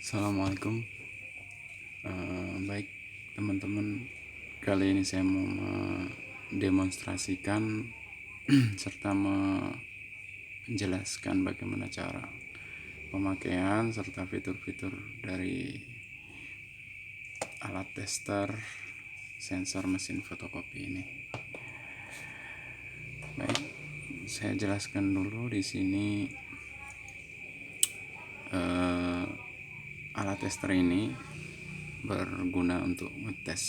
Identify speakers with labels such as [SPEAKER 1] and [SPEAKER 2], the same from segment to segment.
[SPEAKER 1] Assalamualaikum. Baik teman-teman, kali ini saya mau mendemonstrasikan serta menjelaskan bagaimana cara pemakaian serta fitur-fitur dari alat tester sensor mesin fotokopi ini. Baik, saya jelaskan dulu di sini. Alat tester ini berguna untuk ngetes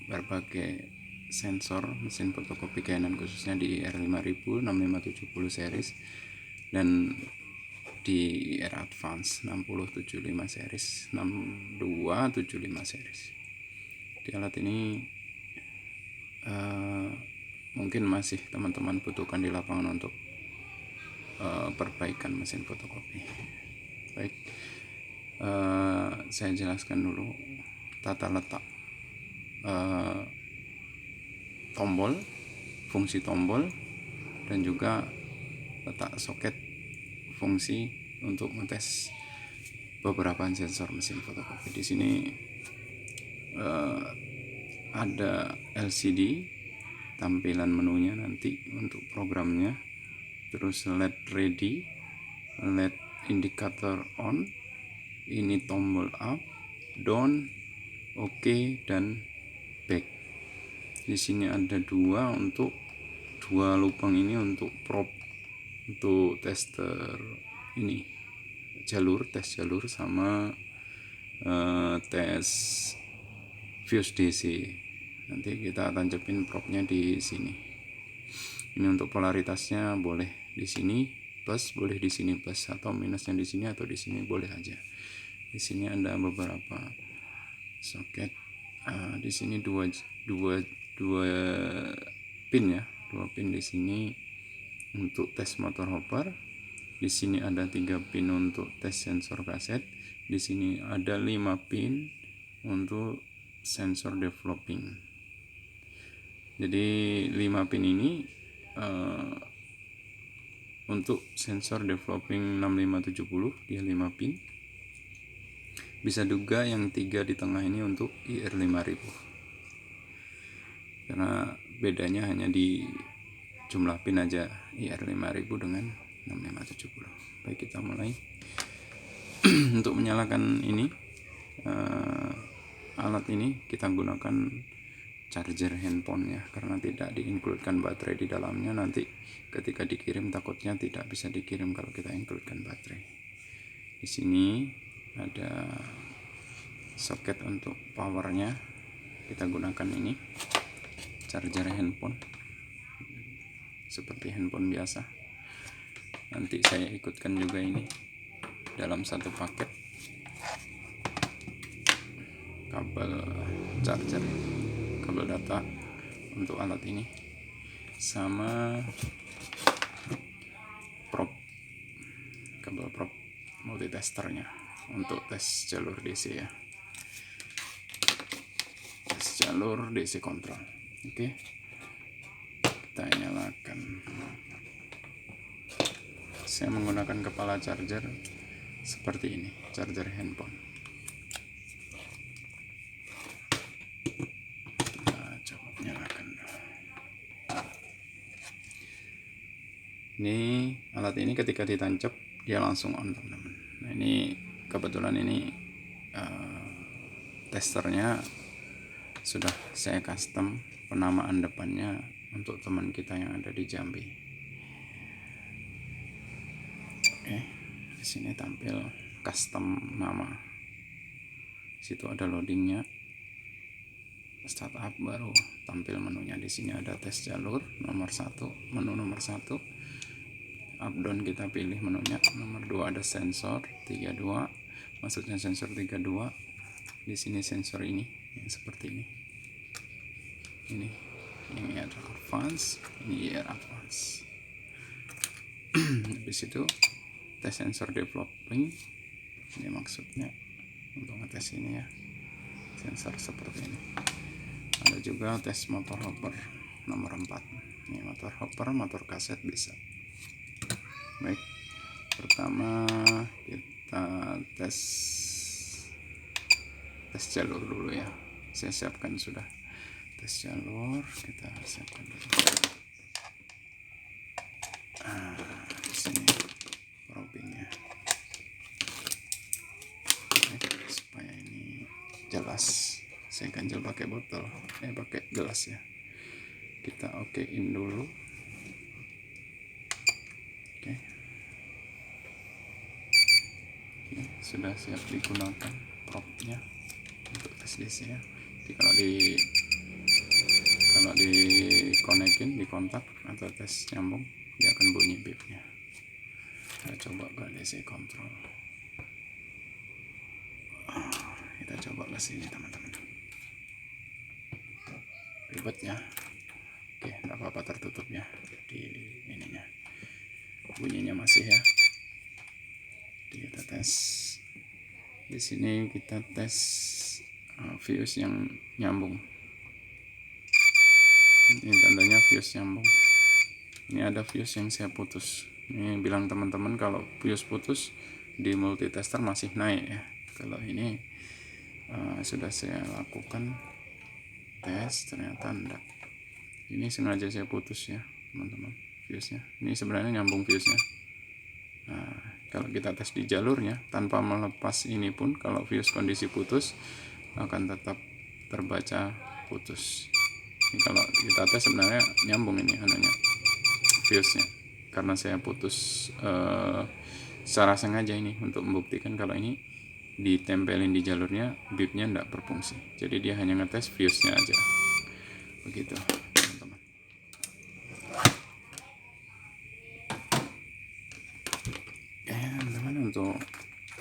[SPEAKER 1] berbagai sensor mesin fotokopi Canon, khususnya di R5000 6570 series dan di R Advance 6075 series 6275 series. Di alat ini mungkin masih teman-teman butuhkan di lapangan untuk perbaikan mesin fotokopi. Baik, saya jelaskan dulu tata letak tombol, fungsi tombol, dan juga letak soket fungsi untuk mengetes beberapa sensor mesin fotokopi. Di sini ada LCD tampilan menunya nanti untuk programnya, terus LED ready, LED indikator on, ini tombol up, down, OK, dan back. Di sini ada dua lubang ini untuk probe, untuk tester ini tes jalur sama tes fuse DC. Nanti kita tancapin probe-nya di sini. Ini untuk polaritasnya boleh di sini plus, boleh di sini plus, atau minusnya di sini atau di sini boleh aja. Di sini ada beberapa soket. Di sini dua pin ya, dua pin di sini untuk tes motor hopper. Di sini ada 3 pin untuk tes sensor kaset. Di sini ada 5 pin untuk sensor developing. Jadi 5 pin ini untuk sensor developing 6570 dia 5 pin. Bisa juga yang 3 di tengah ini untuk IR5000. Karena bedanya hanya di jumlah pin aja, IR5000 dengan 6570. Baik, kita mulai. Untuk menyalakan ini alat ini kita gunakan charger handphone ya, karena tidak diincludekan baterai di dalamnya. Nanti ketika dikirim takutnya tidak bisa dikirim kalau kita includekan baterai. Di sini ada soket untuk powernya, kita gunakan ini charger handphone seperti handphone biasa. Nanti saya ikutkan juga ini dalam satu paket kabel charger, kabel data untuk alat ini, sama probe, kabel probe multitesternya untuk tes jalur DC ya, tes jalur DC kontrol. Oke, kita nyalakan. Saya menggunakan kepala charger seperti ini, charger handphone. Kita coba nyalakan. Ini alat ini ketika ditancap dia langsung on, teman-teman. Nah, ini kebetulan ini testernya sudah saya custom penamaan depannya untuk teman kita yang ada di Jambi. Oke, di sini tampil custom nama. Situ ada loadingnya, startup, baru tampil menunya. Di sini ada tes jalur nomor 1, menu nomor 1. Up down kita pilih menunya. Nomor 2 ada sensor 32, maksudnya sensor 32. Di sini sensor ini yang seperti ini. Ini ada advance, ini ya advance. Habis itu tes sensor developing, ini maksudnya untuk ngetes ini ya, sensor seperti ini. Ada juga tes motor hopper nomor 4. Ini motor hopper, motor kaset bisa. Baik, pertama kita tes tes jalur dulu ya. Saya siapkan sudah tes jalur, kita siapkan dulu. Di sini probingnya. Supaya ini jelas, saya ganjel pakai botol, pakai gelas ya. Kita okein dulu. Oke, sudah siap digunakan propnya untuk tes DC ya. Jadi kalau dikonekin, dikontak atau tes nyambung, dia akan bunyi bipnya. Kita coba ke DC control. Kita coba ke sini teman-teman. Ribet ya. Oke, nggak apa-apa, tertutup ya di ininya. Bunyinya masih ya. Jadi kita tes. Di sini kita tes fuse yang nyambung. Ini tandanya fuse nyambung. Ini ada fuse yang saya putus. Ini bilang teman-teman kalau fuse putus di multitester masih naik ya. Kalau ini sudah saya lakukan tes, ternyata enggak. Ini sengaja saya putus ya teman-teman, fuse-nya. Ini sebenarnya nyambung fuse-nya. Nah, kalau kita tes di jalurnya tanpa melepas ini pun, kalau fuse kondisi putus akan tetap terbaca putus. Ini kalau kita tes sebenarnya nyambung ini anunya, fuse-nya. Karena saya putus secara sengaja ini untuk membuktikan kalau ini ditempelin di jalurnya, bipnya tidak berfungsi. Jadi dia hanya ngetes fuse-nya aja. Begitu teman-teman. Teman-teman, untuk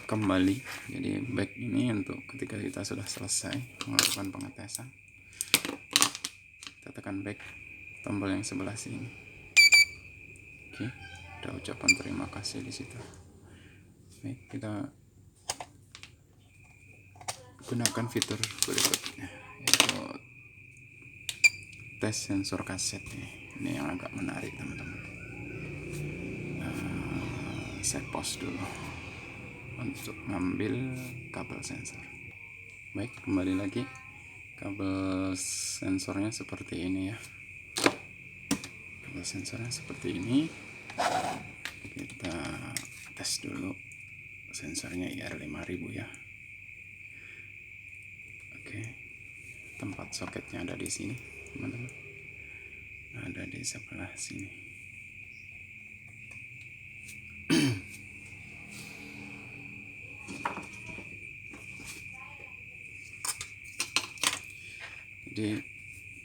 [SPEAKER 1] kembali, jadi back ini untuk ketika kita sudah selesai melakukan pengetesan, kita tekan back, tombol yang sebelah sini. Oke, ada ucapan terima kasih di situ. Baik, kita gunakan fitur berikutnya, yaitu tes sensor kaset ini yang agak menarik teman-teman. Saya pause dulu untuk ngambil kabel sensor. Baik, kembali lagi. Kabel sensornya seperti ini ya. Kabel sensornya seperti ini. Kita tes dulu sensornya IR5000 ya. Oke, tempat soketnya ada di sini teman-teman, ada di sebelah sini. Jadi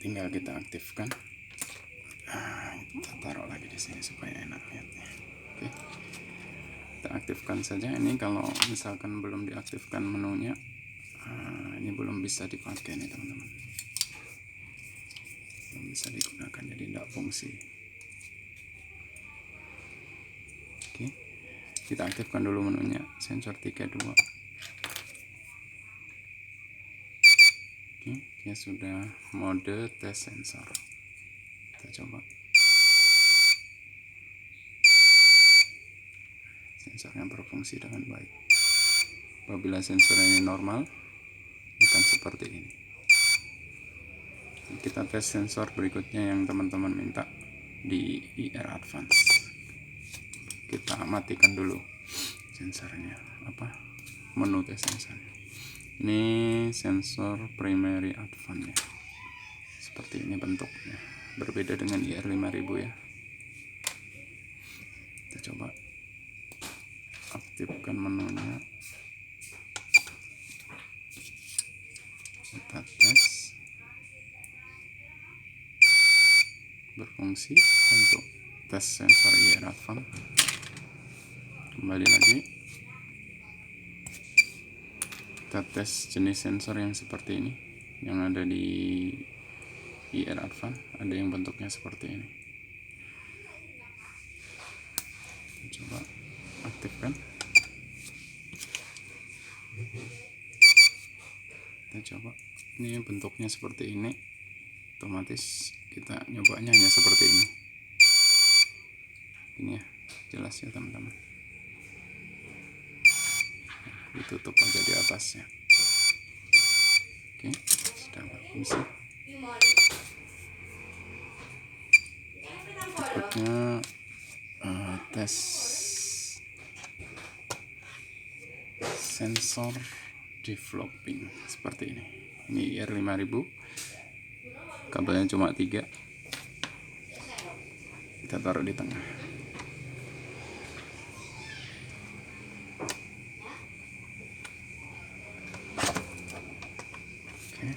[SPEAKER 1] tinggal kita aktifkan. Kita taruh lagi di sini supaya enak lihatnya. Oke, kita aktifkan saja. Ini kalau misalkan belum diaktifkan menunya, ini belum bisa dipakai nih teman-teman, belum bisa digunakan, jadi tidak fungsi. Oke, kita aktifkan dulu menunya, sensor 32. Oke, ya sudah mode tes sensor. Kita coba. Sensornya berfungsi dengan baik. Apabila sensor ini normal, akan seperti ini. Kita tes sensor berikutnya yang teman-teman minta di IR Advance. Kita matikan dulu sensornya, menu tes sensornya. Ini sensor primary advance ya. Seperti ini bentuknya, berbeda dengan IR5000 ya. Kita coba aktifkan menunya. Kita tes. Berfungsi untuk tes sensor IR Advance. Kembali lagi, kita tes jenis sensor yang seperti ini yang ada di IR Advance. Ada yang bentuknya seperti ini. Kita coba aktifkan. Kita coba, ini bentuknya seperti ini. Otomatis kita nyobanya hanya seperti ini. Ini ya, jelas ya teman-teman. Ditutup aja di atasnya. Oke, sudah berfungsi. Berikutnya tes sensor developing seperti ini. Ini IR5000, kabelnya cuma 3, kita taruh di tengah. Oke,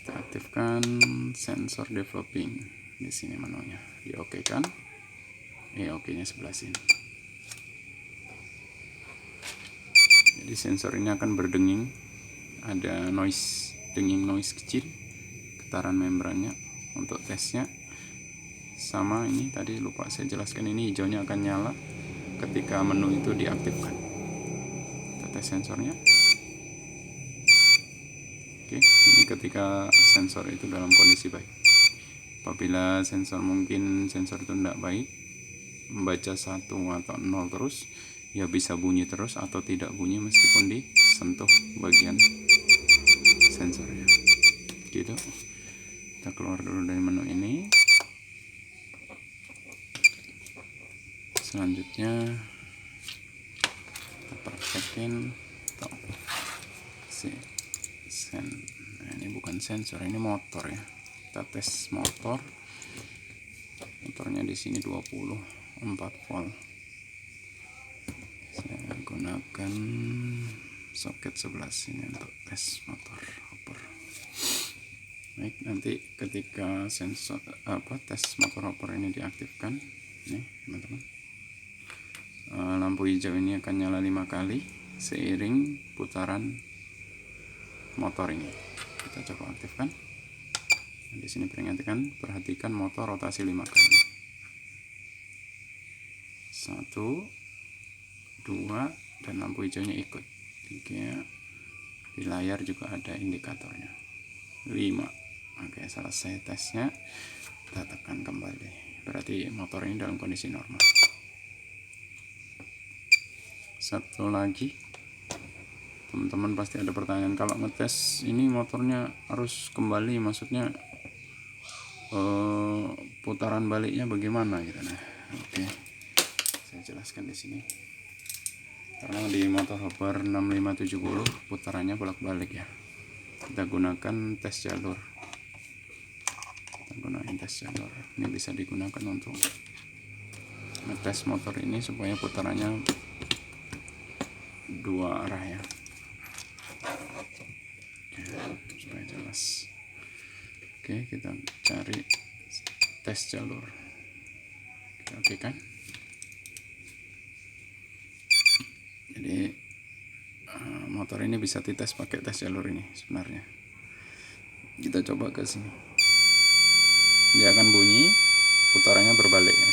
[SPEAKER 1] kita aktifkan sensor developing. Di sini menunya, di oke kan? Oke nya sebelah sini. Jadi sensor ini akan berdenging, ada noise, denging noise kecil, getaran membrannya. Untuk tesnya sama, ini tadi lupa saya jelaskan, ini hijaunya akan nyala ketika menu itu diaktifkan. Kita tes sensornya. Oke, ini ketika sensor itu dalam kondisi baik. Apabila sensor itu tidak baik, membaca 1 atau 0 terus, ya bisa bunyi terus atau tidak bunyi meskipun disentuh bagian sensornya. Gitu. Kita keluar dulu dari menu ini. Selanjutnya kita praktekin ini bukan sensor, ini motor ya. Kita tes motor. Motornya di sini 24 volt. Saya gunakan soket sebelah sini untuk tes motor hopper. Baik, nanti ketika tes motor hopper ini diaktifkan, nih teman-teman, lampu hijau ini akan nyala 5 kali seiring putaran motor ini. Kita coba aktifkan. Di sini perhatikan motor rotasi 5 kali. 1, 2, dan lampu hijaunya ikut. 3, di layar juga ada indikatornya. 5. Oke, selesai tesnya. Kita tekan kembali. Berarti motor ini dalam kondisi normal. Satu lagi, teman-teman pasti ada pertanyaan, kalau ngetes ini motornya harus kembali, maksudnya putaran baliknya bagaimana gitu. Nah, oke, saya jelaskan di sini. Karena di motor hopper 6570 putarannya bolak-balik ya. Kita gunakan tes jalur. Ini bisa digunakan untuk ngetes motor ini supaya putarannya 2 arah ya. Oke, supaya jelas. Oke, kita cari tes jalur. Oke kan? Jadi motor ini bisa dites pakai tes jalur ini sebenarnya. Kita coba ke sini. Dia akan bunyi, putarannya berbalik ya.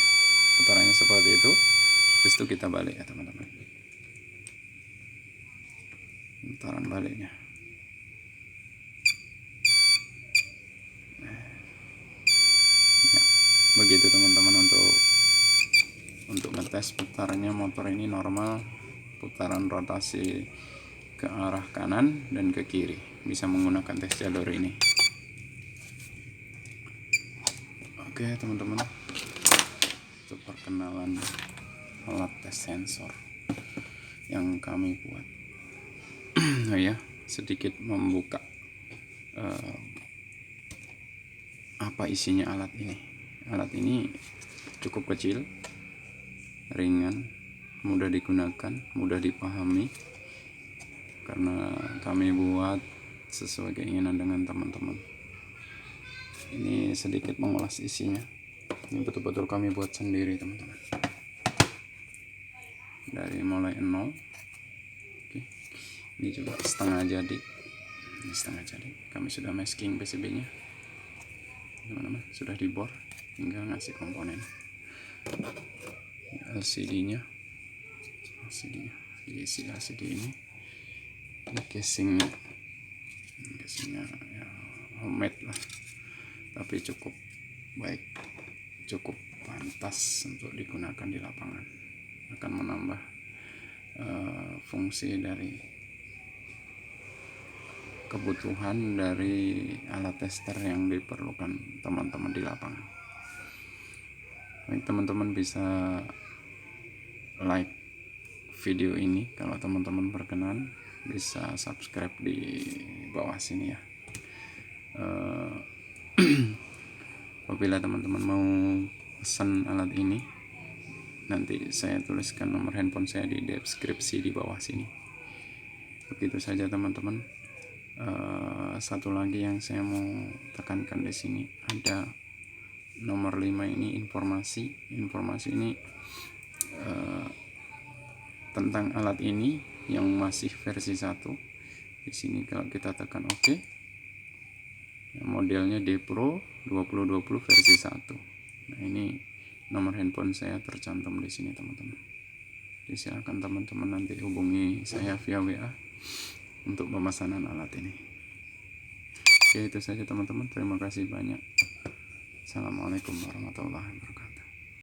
[SPEAKER 1] Putarannya seperti itu. Habis itu kita balik ya teman-teman. Putaran baliknya. Ya, begitu teman-teman untuk ngetes putarannya motor ini normal, putaran rotasi ke arah kanan dan ke kiri. Bisa menggunakan tes jalur ini. Oke teman-teman, itu perkenalan alat tes sensor yang kami buat. Oh ya, sedikit membuka apa isinya alat ini. Alat ini cukup kecil, ringan, mudah digunakan, mudah dipahami, karena kami buat sesuai keinginan dengan teman-teman. Ini sedikit mengulas isinya. Ini betul-betul kami buat sendiri teman-teman, dari mulai 0. Oke. Ini juga setengah jadi. Kami sudah masking PCB nya teman-teman, sudah di bor, tinggal ngasih komponen. LCD nya diisi LCD ini casingnya ya homemade lah, tapi cukup baik, cukup pantas untuk digunakan di lapangan. Akan menambah fungsi dari kebutuhan dari alat tester yang diperlukan teman-teman di lapangan. Baik, teman-teman bisa like video ini, kalau teman-teman berkenan bisa subscribe di bawah sini ya. Apabila teman-teman mau pesan alat ini, nanti saya tuliskan nomor handphone saya di deskripsi di bawah sini. Begitu saja teman-teman. Satu lagi yang saya mau tekankan di sini, ada nomor 5 ini informasi ini tentang alat ini yang masih versi 1. Di sini kalau kita tekan OK, modelnya D Pro 2020 versi 1. Nah, ini nomor handphone saya tercantum di sini teman-teman. Jadi silakan teman-teman nanti hubungi saya via WA untuk pemesanan alat ini. Oke, itu saja teman-teman. Terima kasih banyak. Assalamualaikum warahmatullahi wabarakatuh.